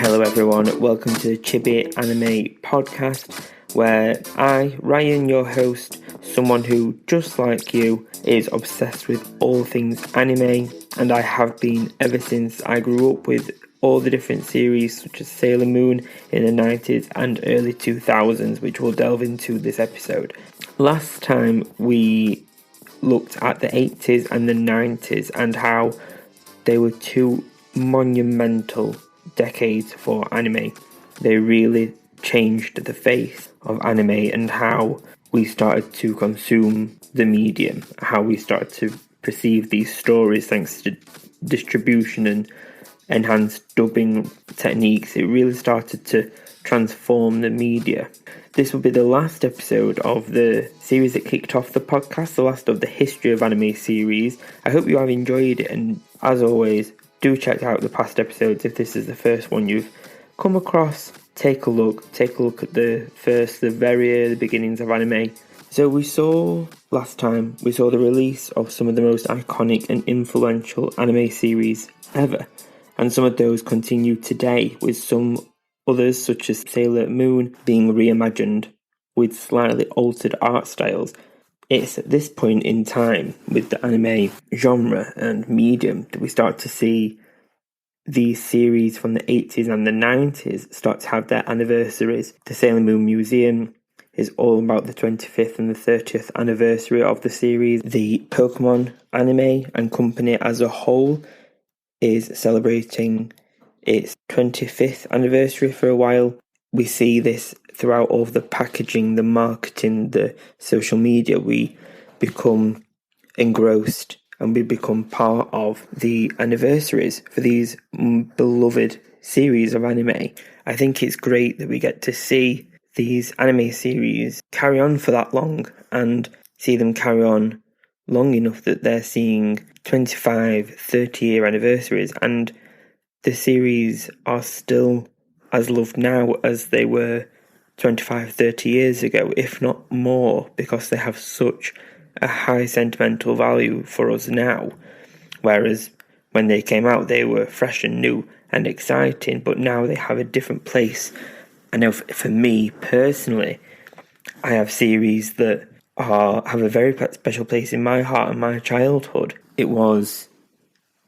Hello everyone, welcome to the Chibi Anime Podcast, where I, Ryan, your host, someone who, just like you, is obsessed with all things anime, and I have been ever since I grew up with all the different series such as Sailor Moon in the 90s and early 2000s, which we'll delve into this episode. Last time we looked at the 80s and the 90s and how they were two monumental decades for anime. They really changed the face of anime and how we started to consume the medium, how we started to perceive these stories thanks to distribution and enhanced dubbing techniques. It really started to transform the media. This will be the last episode of the series that kicked off the podcast, the last of the history of anime series. I hope you have enjoyed it, and as always, do check out the past episodes if this is the first one you've come across. Take a look at the very early beginnings of anime. So last time we saw the release of some of the most iconic and influential anime series ever, and some of those continue today, with some others such as Sailor Moon being reimagined with slightly altered art styles. It's at this point in time with the anime genre and medium that we start to see these series from the 80s and the 90s start to have their anniversaries. The Sailor Moon Museum is all about the 25th and the 30th anniversary of the series. The Pokemon anime and company as a whole is celebrating its 25th anniversary for a while. We see this throughout all of the packaging, the marketing, the social media. We become engrossed and we become part of the anniversaries for these beloved series of anime. I think it's great that we get to see these anime series carry on for that long and see them carry on long enough that they're seeing 25, 30-year anniversaries, and the series are still as loved now as they were 25, 30 years ago, if not more, because they have such a high sentimental value for us now. Whereas when they came out, they were fresh and new and exciting, but now they have a different place. I know for me personally, I have series that have a very special place in my heart and my childhood. It was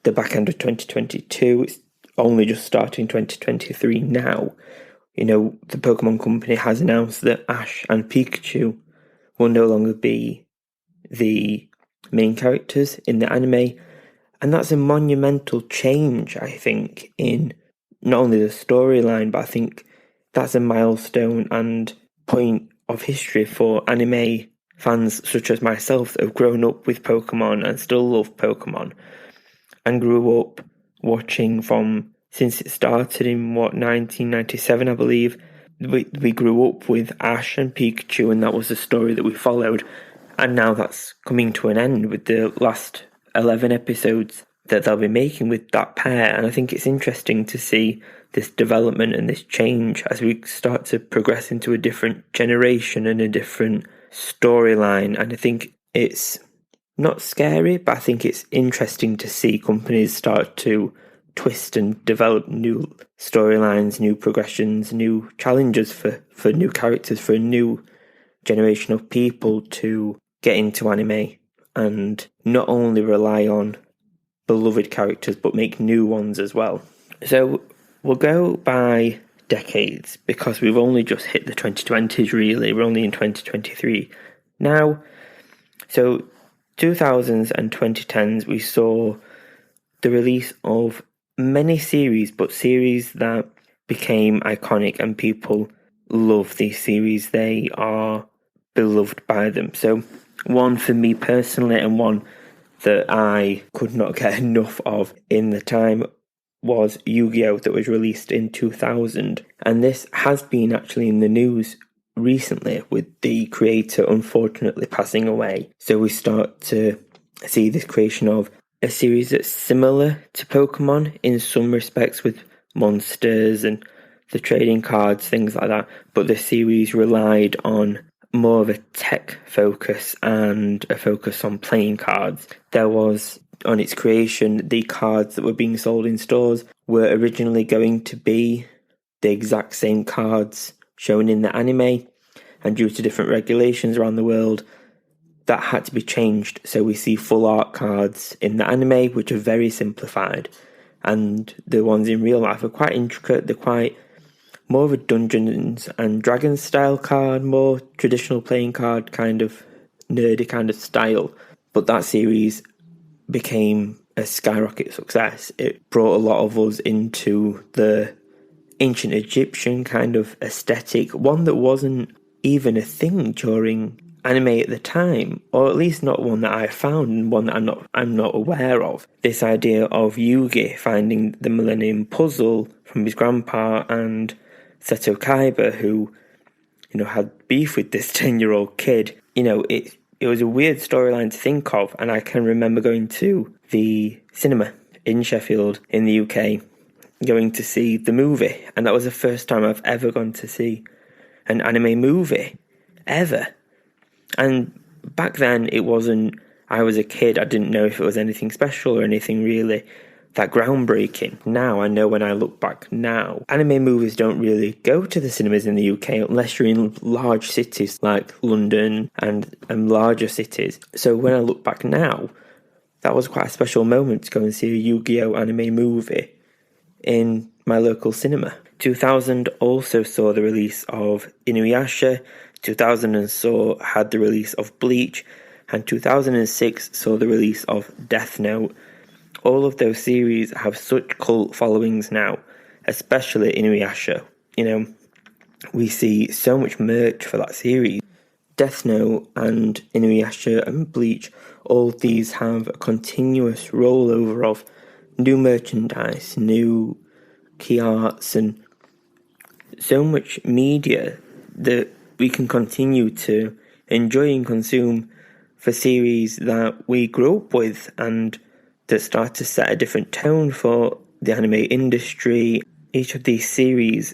the back end of 2022. It's only just starting 2023 now. You know, the Pokemon Company has announced that Ash and Pikachu will no longer be the main characters in the anime, and that's a monumental change, I think, in not only the storyline, but I think that's a milestone and point of history for anime fans such as myself that have grown up with Pokemon and still love Pokemon and grew up watching since it started in 1997, I believe. We grew up with Ash and Pikachu, and that was the story that we followed. And now that's coming to an end with the last 11 episodes that they'll be making with that pair. And I think it's interesting to see this development and this change as we start to progress into a different generation and a different storyline. And I think it's not scary, but I think it's interesting to see companies start to twist and develop new storylines, new progressions, new challenges for new characters, for a new generation of people to get into anime and not only rely on beloved characters but make new ones as well. So we'll go by decades because we've only just hit the 2020s really. We're only in 2023 now. So 2000s and 2010s we saw the release of many series, but series that became iconic and people love these series. They are beloved by them. So one for me personally, and one that I could not get enough of in the time, was Yu-Gi-Oh! That was released in 2000. And this has been actually in the news recently with the creator unfortunately passing away. So we start to see this creation of a series that's similar to Pokemon in some respects, with monsters and the trading cards, things like that. But the series relied on more of a tech focus and a focus on playing cards. There was, on its creation, the cards that were being sold in stores were originally going to be the exact same cards shown in the anime, and due to different regulations around the world, that had to be changed. So we see full art cards in the anime, which are very simplified, and the ones in real life are quite intricate. They're quite more of a Dungeons and Dragons style card, more traditional playing card, kind of nerdy kind of style. But that series became a skyrocket success. It brought a lot of us into the ancient Egyptian kind of aesthetic, one that wasn't even a thing during anime at the time, or at least not one that I found, and one that I'm not aware of. This idea of Yugi finding the Millennium Puzzle from his grandpa, and Seto Kaiba, who had beef with this 10-year-old kid. It was a weird storyline to think of, and I can remember going to the cinema in Sheffield in the UK, going to see the movie, and that was the first time I've ever gone to see an anime movie, ever. And back then, I was a kid, I didn't know if it was anything special or anything really that groundbreaking. Now, I know when I look back now, anime movies don't really go to the cinemas in the UK unless you're in large cities like London and larger cities. So when I look back now, that was quite a special moment to go and see a Yu-Gi-Oh! Anime movie in my local cinema. 2000 also saw the release of Inuyasha, 2004 had the release of Bleach, and 2006 saw the release of Death Note. All of those series have such cult followings now, especially Inuyasha. We see so much merch for that series. Death Note and Inuyasha and Bleach, all of these have a continuous rollover of new merchandise, new key arts, and so much media that we can continue to enjoy and consume for series that we grew up with and that start to set a different tone for the anime industry. Each of these series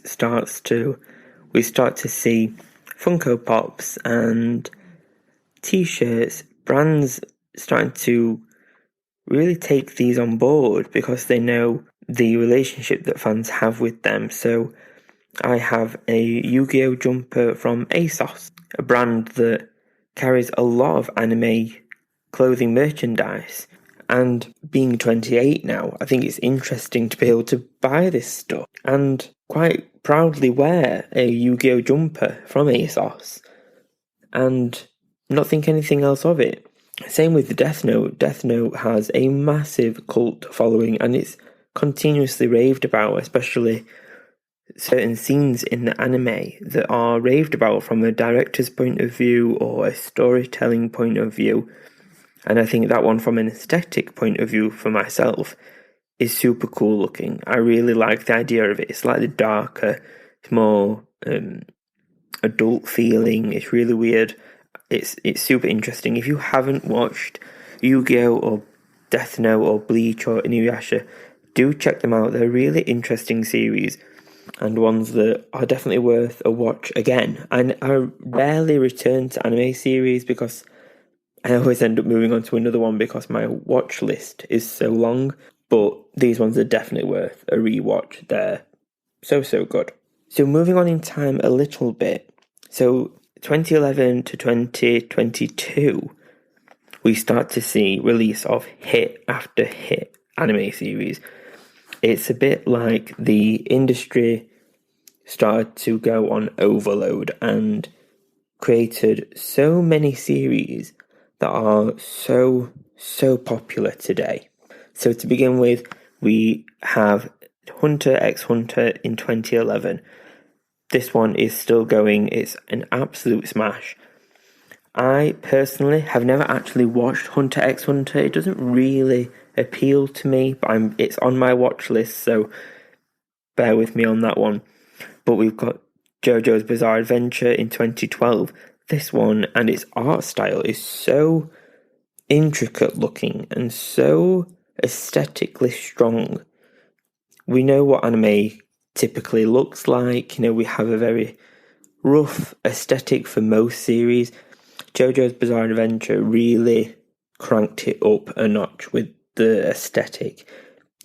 we start to see Funko Pops and t-shirts, brands starting to really take these on board because they know the relationship that fans have with them. So I have a Yu-Gi-Oh! Jumper from ASOS, a brand that carries a lot of anime clothing merchandise. And being 28 now, I think it's interesting to be able to buy this stuff and quite proudly wear a Yu-Gi-Oh! Jumper from ASOS and not think anything else of it. Same with the Death Note. Death Note has a massive cult following and it's continuously raved about, especially certain scenes in the anime that are raved about from a director's point of view or a storytelling point of view. And I think that one from an aesthetic point of view for myself is super cool looking. I really like the idea of it. It's slightly darker, it's more adult feeling. It's really weird. It's super interesting. If you haven't watched Yu-Gi-Oh! Or Death Note or Bleach or Inuyasha, do check them out. They're really interesting series and ones that are definitely worth a watch again. And I rarely return to anime series because I always end up moving on to another one because my watch list is so long. But these ones are definitely worth a rewatch. They're so good. So moving on in time a little bit. So 2011 to 2022, we start to see release of hit after hit anime series. It's a bit like the industry started to go on overload and created so many series that are so popular today. So to begin with, we have Hunter x Hunter in 2011. This one is still going. It's an absolute smash. I personally have never actually watched Hunter x Hunter. It doesn't really appeal to me, but it's on my watch list, so bear with me on that one. But we've got JoJo's Bizarre Adventure in 2012. This one and its art style is so intricate looking and so aesthetically strong. We know what anime typically looks like. We have a very rough aesthetic for most series. JoJo's Bizarre Adventure really cranked it up a notch with the aesthetic.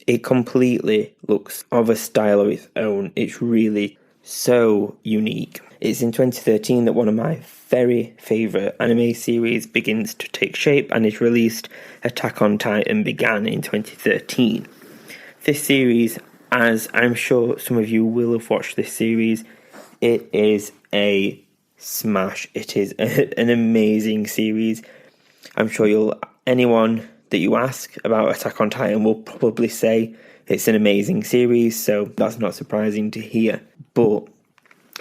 It completely looks of a style of its own. It's really so unique. It's in 2013 that one of my very favourite anime series begins to take shape and is released. Attack on Titan began in 2013. This series, as I'm sure some of you will have watched this series, it is a smash. It is an amazing series. I'm sure anyone that you ask about Attack on Titan will probably say it's an amazing series, so that's not surprising to hear. But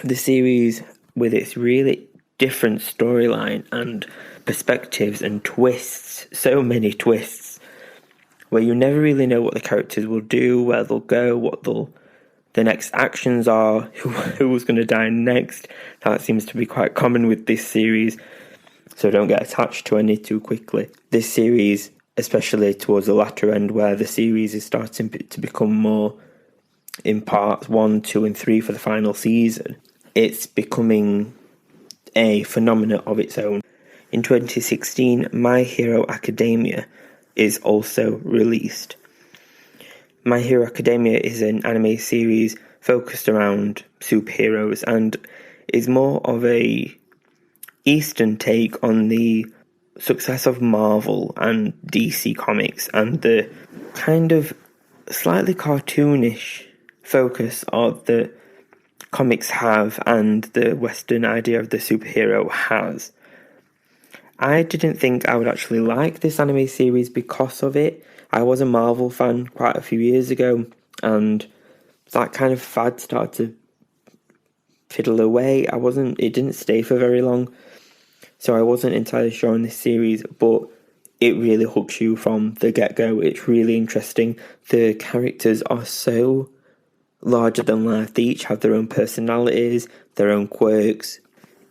the series, with its really different storyline and perspectives and twists, so many twists, where you never really know what the characters will do, where they'll go, what the next actions are, who's going to die next. That seems to be quite common with this series, so don't get attached to any too quickly. This series, especially towards the latter end, where the series is starting to become more in parts 1, 2 and 3 for the final season, it's becoming a phenomenon of its own. In 2016, My Hero Academia is also released. My Hero Academia is an anime series focused around superheroes and is more of a Eastern take on the success of Marvel and DC Comics and the kind of slightly cartoonish focus of the comics have and the Western idea of the superhero has. I didn't think I would actually like this anime series because of it. I was a Marvel fan quite a few years ago, and that kind of fad started to fiddle away. It didn't stay for very long, so I wasn't entirely sure on this series, but it really hooks you from the get-go. It's really interesting. The characters are so larger than life. They each have their own personalities, their own quirks.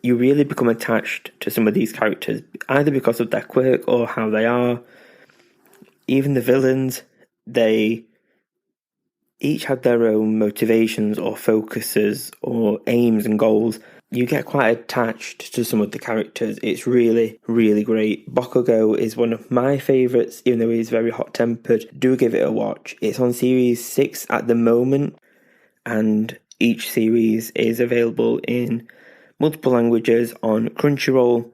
You really become attached to some of these characters, either because of their quirk or how they are. Even the villains, they each have their own motivations or focuses or aims and goals. You get quite attached to some of the characters. It's really, really great. Bakugo is one of my favourites, even though he's very hot-tempered. Do give it a watch. It's on series 6 at the moment, and each series is available in multiple languages on Crunchyroll.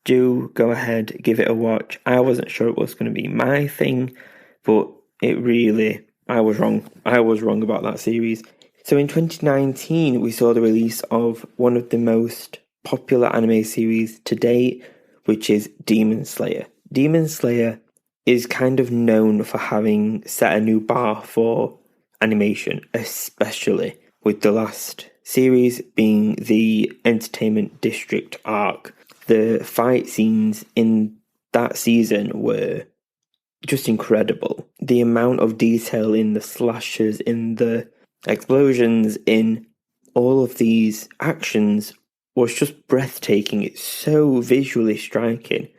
Do go ahead, give it a watch. I wasn't sure it was going to be my thing, but I was wrong. I was wrong about that series. So in 2019, we saw the release of one of the most popular anime series to date, which is Demon Slayer. Demon Slayer is kind of known for having set a new bar for animation, especially with the last series being the Entertainment District arc. The fight scenes in that season were just incredible. The amount of detail in the slashes, in the explosions, in all of these actions was just breathtaking. It's so visually striking.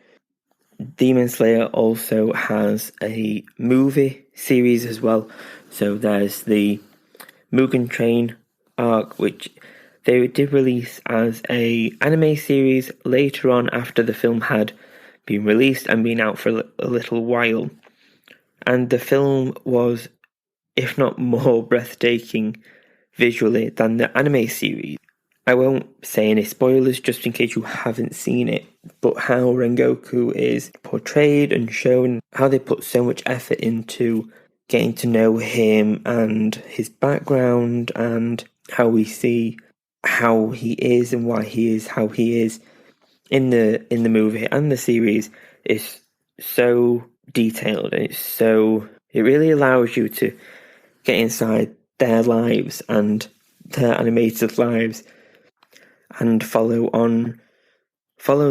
Demon Slayer also has a movie series as well. So there's the Mugen Train arc, which they did release as a anime series later on after the film had been released and been out for a little while. And the film was, if not more breathtaking visually than the anime series. I won't say any spoilers just in case you haven't seen it, but how Rengoku is portrayed and shown, how they put so much effort into getting to know him and his background, and how we see how he is and why he is how he is in the movie and the series is so detailed, and it really allows you to get inside their lives and their animated lives and follow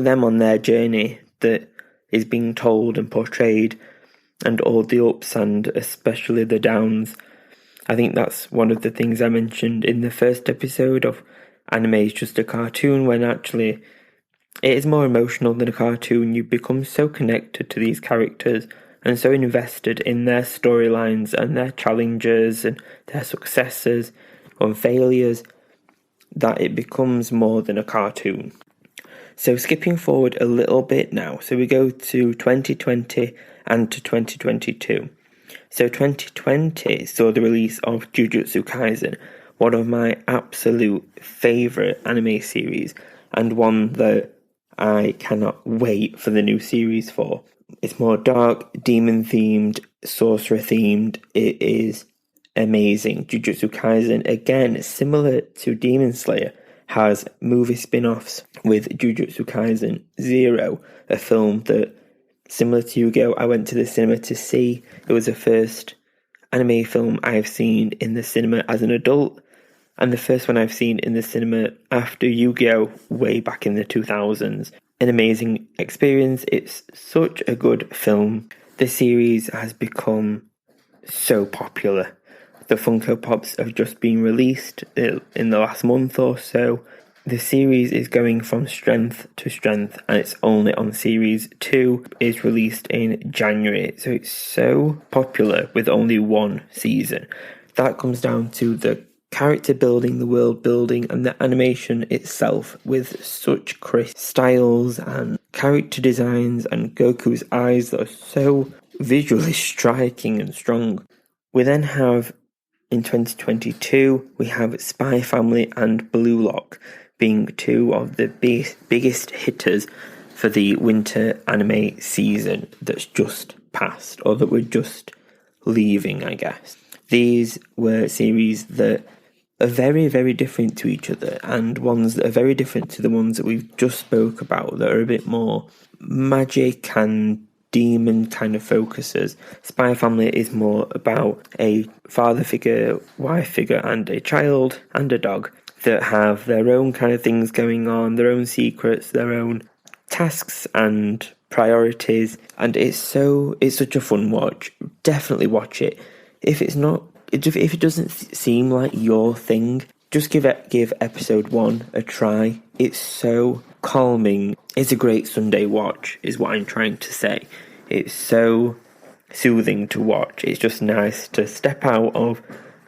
them on their journey that is being told and portrayed, and all the ups and especially the downs. I think that's one of the things I mentioned in the first episode of anime is just a cartoon, when actually it is more emotional than a cartoon. You become so connected to these characters and so invested in their storylines and their challenges and their successes or failures that it becomes more than a cartoon. So skipping forward a little bit now, so we go to 2020 and to 2022. So 2020 saw the release of Jujutsu Kaisen, one of my absolute favourite anime series, and one that I cannot wait for the new series for. It's more dark, demon themed, sorcerer themed. It is amazing. Jujutsu Kaisen, again, similar to Demon Slayer, has movie spin-offs with Jujutsu Kaisen Zero, a film that, similar to Yu-Gi-Oh!, I went to the cinema to see. It was the first anime film I've seen in the cinema as an adult, and the first one I've seen in the cinema after Yu-Gi-Oh! Way back in the 2000s. An amazing experience. It's such a good film. The series has become so popular. The Funko Pops have just been released in the last month or so. The series is going from strength to strength, and it's only on series 2 is released in January. So it's so popular with only one season. That comes down to the character building, the world building, and the animation itself with such crisp styles and character designs, and Goku's eyes that are so visually striking and strong. We then have, in 2022, we have Spy Family and Blue Lock being two of the biggest hitters for the winter anime season that's just passed, or that we're just leaving, I guess. These were series that are very, very different to each other, and ones that are very different to the ones that we've just spoke about, that are a bit more magic and demon kind of focuses. Spy Family is more about a father figure, wife figure, and a child and a dog that have their own kind of things going on, their own secrets, their own tasks and priorities, and it's such a fun watch. Definitely watch it. If it doesn't seem like your thing, just give episode 1 a try. It's so calming. It's a great Sunday watch, is what I'm trying to say. It's so soothing to watch. It's just nice to step out of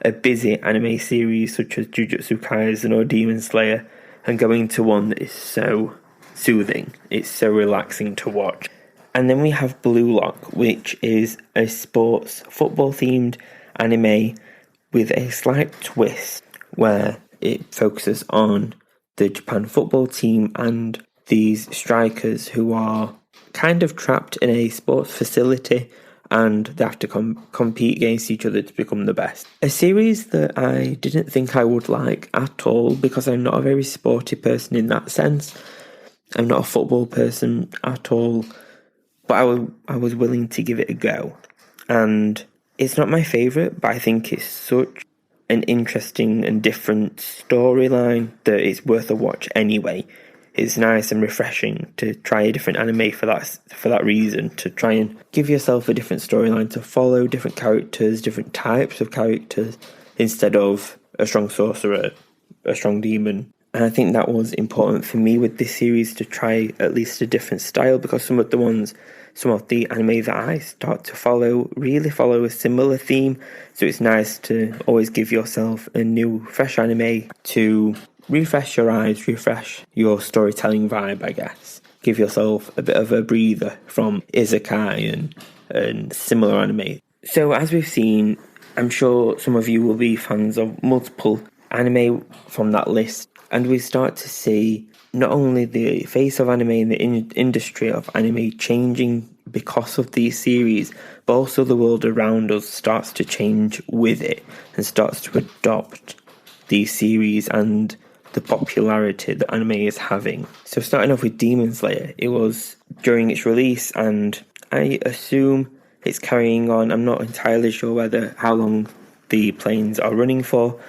a busy anime series such as Jujutsu Kaisen or Demon Slayer and go into one that is so soothing. It's so relaxing to watch. And then we have Blue Lock, which is a sports football themed anime with a slight twist where it focuses on the Japan football team and these strikers who are kind of trapped in a sports facility, and they have to compete against each other to become the best. A series that I didn't think I would like at all, because I'm not a very sporty person in that sense. I'm not a football person at all, but I was willing to give it a go. And it's not my favourite, but I think it's such an interesting and different storyline that it's worth a watch anyway. It's nice and refreshing to try a different anime for that reason, to try and give yourself a different storyline to follow, different characters, different types of characters, instead of a strong sorcerer, a strong demon. And I think that was important for me with this series, to try at least a different style, because some of the anime that I start to follow really follow a similar theme. So it's nice to always give yourself a new, fresh anime to refresh your eyes, refresh your storytelling vibe, I guess. Give yourself a bit of a breather from isekai and similar anime. So as we've seen, I'm sure some of you will be fans of multiple anime from that list, and we start to see not only the face of anime and the industry of anime changing because of these series, but also the world around us starts to change with it and starts to adopt these series and the popularity that anime is having. So starting off with Demon Slayer, it was during its release, and I assume it's carrying on. I'm not entirely sure how long the planes are running for,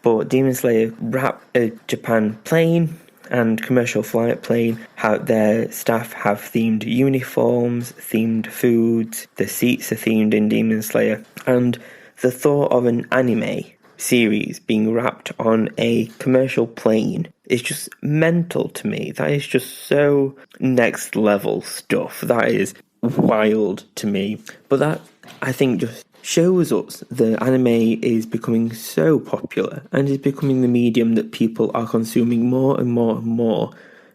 but Demon Slayer wrapped a Japan plane and commercial flight plane. How their staff have themed uniforms, themed foods, the seats are themed in Demon Slayer, and the thought of an anime series being wrapped on a commercial plane is just mental to me. That is just so next level stuff. That is wild to me. But that, I think, just shows us that anime is becoming so popular and is becoming the medium that people are consuming more and more and more,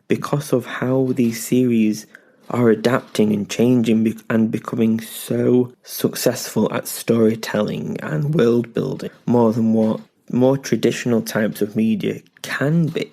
because of how these series are adapting and changing and becoming so successful at storytelling and world building more than what more traditional types of media can be.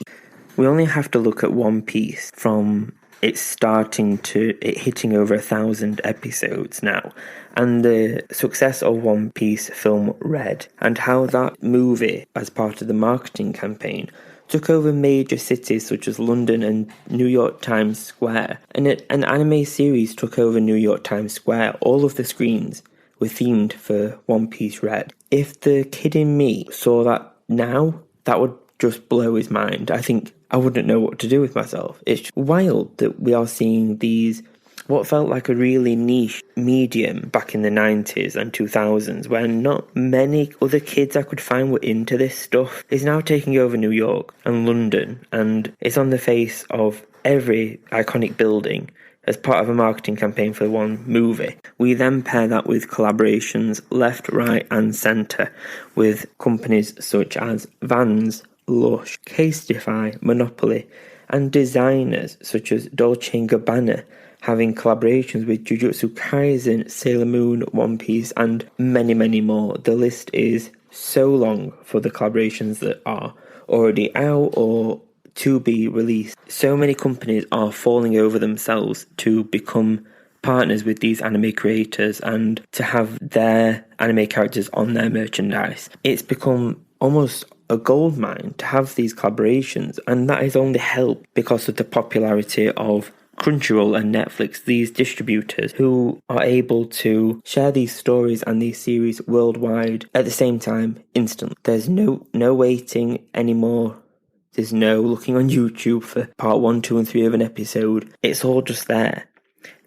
We only have to look at One Piece from it starting to it hitting over 1,000 episodes now, and the success of One Piece film Red, and how that movie, as part of the marketing campaign, took over major cities such as London and New York Times Square. And an anime series took over New York Times Square. All of the screens were themed for One Piece Red. If the kid in me saw that now, that would just blow his mind. I think I wouldn't know what to do with myself. It's wild that we are seeing these, what felt like a really niche medium back in the 90s and 2000s, where not many other kids I could find were into this stuff, is now taking over New York and London, and it's on the face of every iconic building as part of a marketing campaign for one movie. We then pair that with collaborations left, right and centre with companies such as Vans, Lush, Casetify, Monopoly, and designers such as Dolce & Gabbana having collaborations with Jujutsu Kaisen, Sailor Moon, One Piece, and many, many more. The list is so long for the collaborations that are already out or to be released. So many companies are falling over themselves to become partners with these anime creators and to have their anime characters on their merchandise. It's become almost a goldmine to have these collaborations, and that has only helped because of the popularity of Crunchyroll and Netflix, these distributors who are able to share these stories and these series worldwide at the same time instantly. There's no waiting anymore. There's no looking on YouTube for part 1, 2 and 3 of an episode. It's all just there.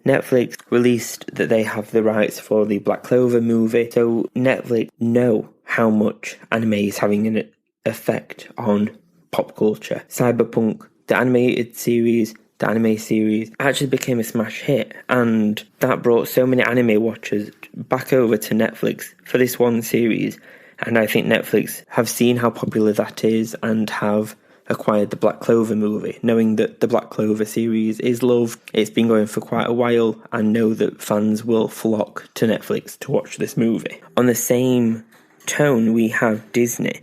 Netflix released that they have the rights for the Black Clover movie, so Netflix know how much anime is having an effect on pop culture. Cyberpunk, the animated series, the anime series, actually became a smash hit, and that brought so many anime watchers back over to Netflix for this one series. And I think Netflix have seen how popular that is and have acquired the Black Clover movie, knowing that the Black Clover series is loved. It's been going for quite a while, and know that fans will flock to Netflix to watch this movie. On the same tone, we have Disney,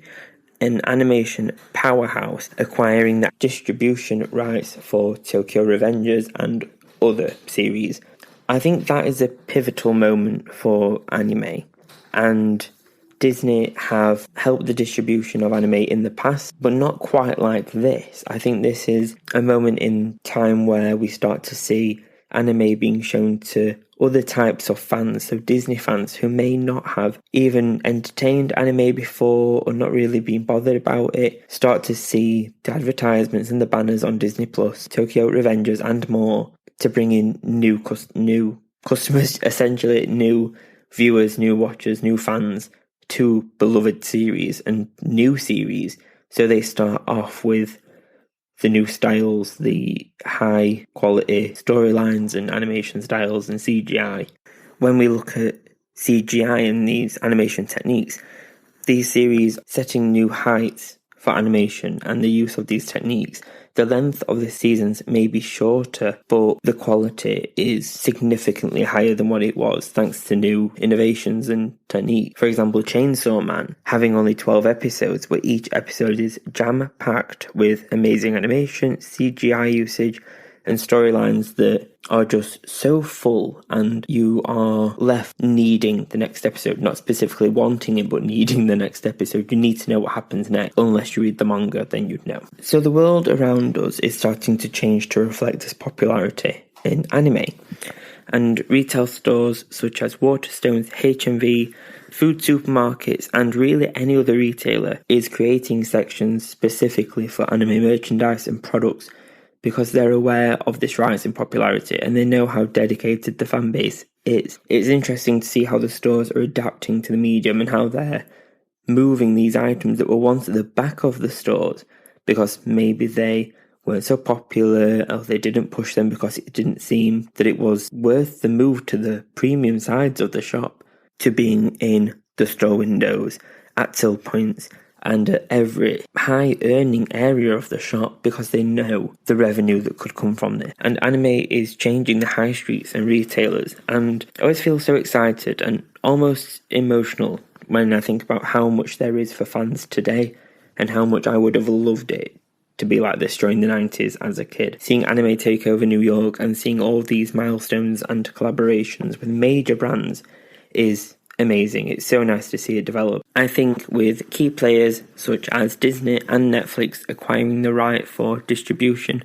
an animation powerhouse, acquiring the distribution rights for Tokyo Revengers and other series. I think that is a pivotal moment for anime, and Disney have helped the distribution of anime in the past, but not quite like this. I think this is a moment in time where we start to see anime being shown to other types of fans, so Disney fans who may not have even entertained anime before or not really been bothered about it, start to see the advertisements and the banners on Disney Plus, Tokyo Revengers and more, to bring in new customers, essentially new viewers, new watchers, new fans to beloved series and new series. So they start off with the new styles, the high quality storylines and animation styles and CGI. When we look at CGI and these animation techniques, these series setting new heights for animation and the use of these techniques, the length of the seasons may be shorter, but the quality is significantly higher than what it was thanks to new innovations and technique. For example, Chainsaw Man having only 12 episodes, where each episode is jam-packed with amazing animation, CGI usage, and storylines that are just so full, and you are left needing the next episode, not specifically wanting it, but needing the next episode. You need to know what happens next. Unless you read the manga, then you'd know. So the world around us is starting to change to reflect this popularity in anime. And retail stores such as Waterstones, HMV, food supermarkets, and really any other retailer is creating sections specifically for anime merchandise and products, because they're aware of this rise in popularity and they know how dedicated the fan base is. It's interesting to see how the stores are adapting to the medium and how they're moving these items that were once at the back of the stores because maybe they weren't so popular or they didn't push them because it didn't seem that it was worth the move to the premium sides of the shop, to being in the store windows at till points and at every high earning area of the shop because they know the revenue that could come from this. And anime is changing the high streets and retailers, and I always feel so excited and almost emotional when I think about how much there is for fans today and how much I would have loved it to be like this during the 90s as a kid. Seeing anime take over New York and seeing all these milestones and collaborations with major brands is amazing. It's so nice to see it develop. I think with key players such as Disney and Netflix acquiring the right for distribution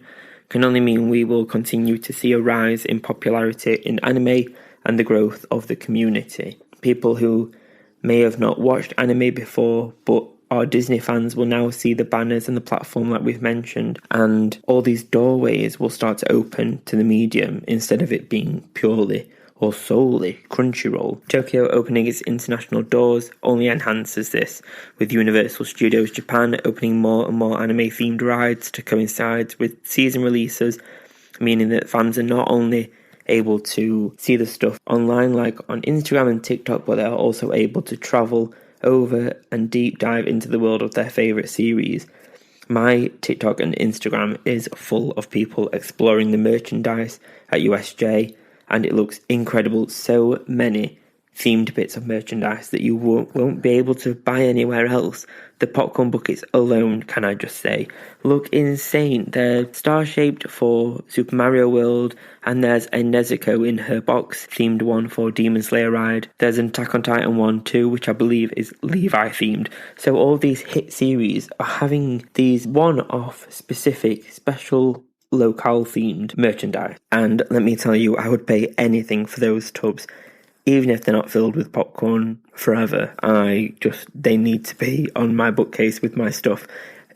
can only mean we will continue to see a rise in popularity in anime and the growth of the community. People who may have not watched anime before but our Disney fans will now see the banners and the platform like we've mentioned, and all these doorways will start to open to the medium instead of it being purely or solely Crunchyroll. Tokyo opening its international doors only enhances this, with Universal Studios Japan opening more and more anime-themed rides to coincide with season releases, meaning that fans are not only able to see the stuff online like on Instagram and TikTok, but they're also able to travel over and deep dive into the world of their favourite series. My TikTok and Instagram is full of people exploring the merchandise at USJ, and it looks incredible. So many themed bits of merchandise that you won't be able to buy anywhere else. The popcorn buckets alone, can I just say, look insane. They're star-shaped for Super Mario World, and there's a Nezuko in her box themed one for Demon Slayer ride. There's an Attack on Titan one too, which I believe is Levi themed. So all these hit series are having these one-off specific special locale themed merchandise, and let me tell you, I would pay anything for those tubs. Even if they're not filled with popcorn forever, they need to be on my bookcase with my stuff.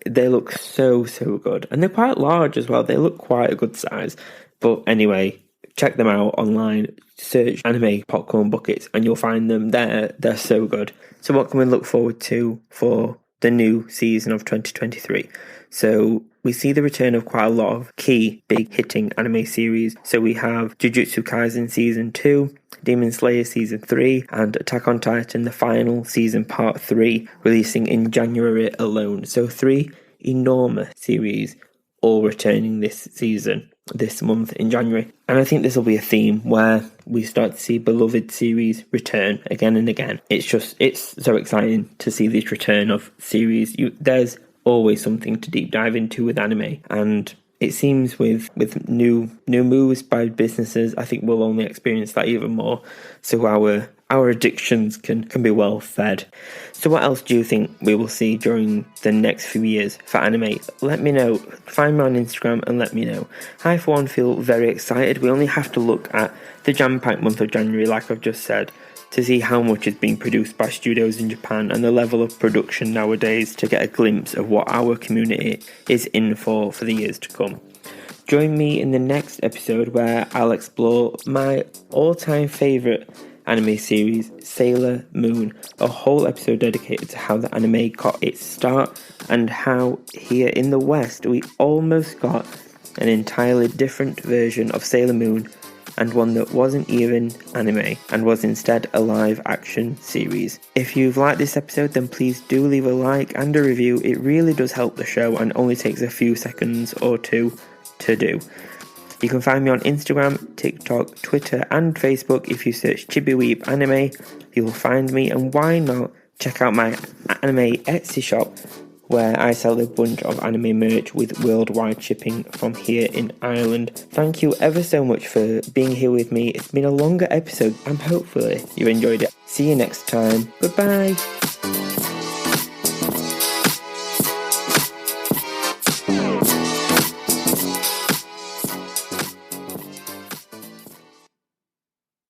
They look so good, and they're quite large as well. They look quite a good size. But anyway, check them out online, search anime popcorn buckets, and you'll find them there. They're so good. So what can we look forward to for the new season of 2023? So we see the return of quite a lot of key big hitting anime series. So we have Jujutsu Kaisen Season 2, Demon Slayer Season 3, and Attack on Titan the final season Part 3 releasing in January alone. So 3 enormous series all returning this season, this month in January. And I think this will be a theme where we start to see beloved series return again and again. It's so exciting to see this return of series. There's always something to deep dive into with anime, and it seems with new moves by businesses, I think we'll only experience that even more. So our addictions can be well fed. So what else do you think we will see during the next few years for anime? Let me know. Find me on Instagram and let me know. I for one feel very excited. We only have to look at the jam-packed month of January, like I've just said, to see how much is being produced by studios in Japan and the level of production nowadays to get a glimpse of what our community is in for the years to come. Join me in the next episode where I'll explore my all-time favourite anime series, Sailor Moon, a whole episode dedicated to how the anime got its start and how here in the West we almost got an entirely different version of Sailor Moon, and one that wasn't even anime and was instead a live action series. If you've liked this episode, then please do leave a like and a review. It really does help the show and only takes a few seconds or two to do. You can find me on Instagram, TikTok, Twitter and Facebook. If you search Chibiweeb Anime, you'll find me, and why not check out my anime Etsy shop where I sell a bunch of anime merch with worldwide shipping from here in Ireland. Thank you ever so much for being here with me. It's been a longer episode and hopefully you enjoyed it. See you next time. Goodbye.